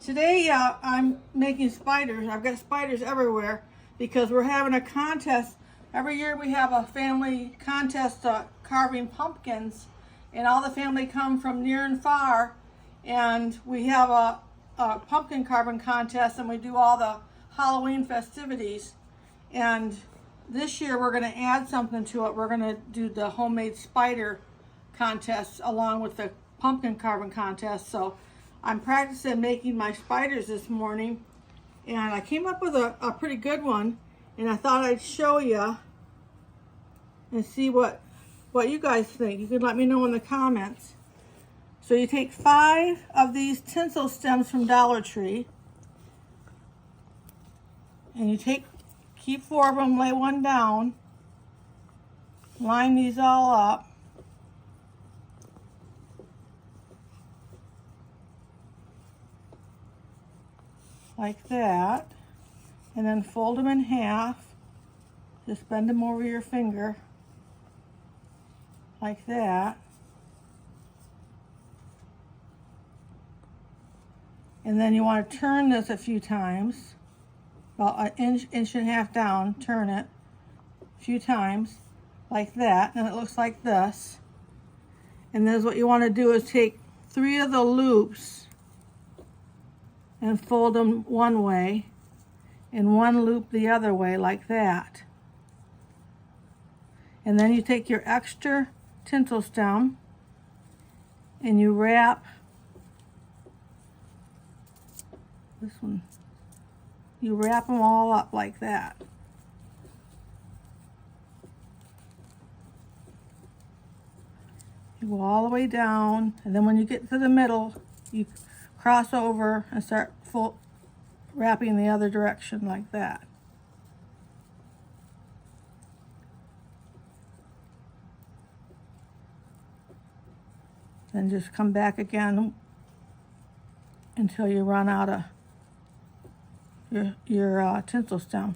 Today I'm making spiders. I've got spiders everywhere because we're having a contest. Every year we have a family contest carving pumpkins, and all the family come from near and far, and we have a pumpkin carving contest, and we do all the Halloween festivities. And this year we're going to add something to it. We're going to do the homemade spider contest along with the pumpkin carving contest. So I'm practicing making my spiders this morning, and I came up with a pretty good one, and I thought I'd show you and see what you guys think. You can let me know in the comments. So you take 5 of these tinsel stems from Dollar Tree, and you keep 4 of them, lay one down, line these all up. Like that, and then fold them in half. Just bend them over your finger like that, and then you want to turn this a few times, about an inch and a half down. Turn it a few times like that, and it looks like this. And then what you want to do is take 3 of the loops and fold them one way and one loop the other way like that. And then you take your extra tinsel stem and you wrap this one. You wrap them all up like that. You go all the way down, and then when you get to the middle, you cross over and start wrapping the other direction like that. Then just come back again until you run out of your tinsel stem.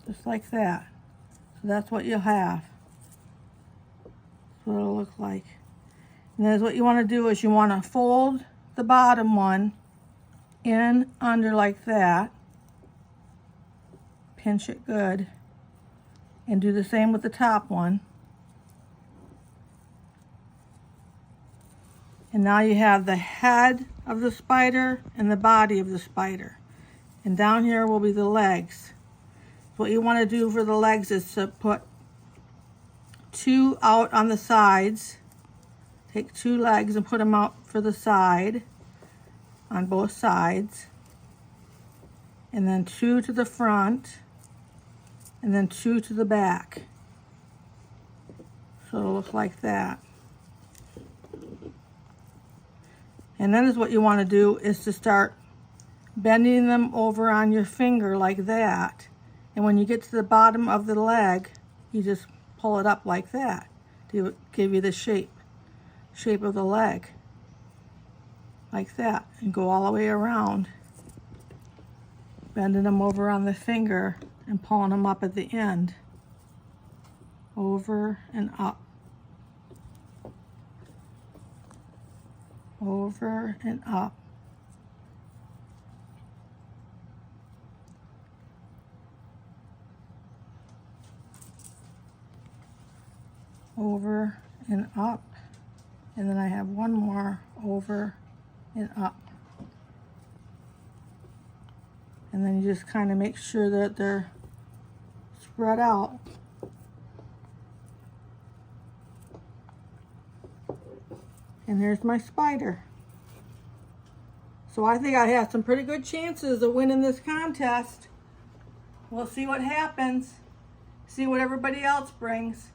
Just like that. So that's what you'll have. That's what it'll look like. And then what you want to do is you want to fold the bottom one in under like that. Pinch it good. And do the same with the top one. And now you have the head of the spider and the body of the spider. And down here will be the legs. What you want to do for the legs is to put 2 out on the sides. Take 2 legs and put them out for the side, on both sides. And then 2 to the front, and then 2 to the back. So it'll look like that. And then is what you want to do is to start bending them over on your finger like that. And when you get to the bottom of the leg, you just pull it up like that to give you the shape of the leg. Like that. And go all the way around, bending them over on the finger and pulling them up at the end. Over and up. Over and up. Over and up. And then I have one more over and up. And then you just kind of make sure that they're spread out. And there's my spider. So I think I have some pretty good chances of winning this contest. We'll see what happens. See what everybody else brings.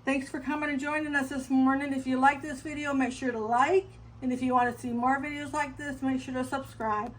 Thanks for coming and joining us this morning. If you like this video, make sure to like. And if you want to see more videos like this, make sure to subscribe.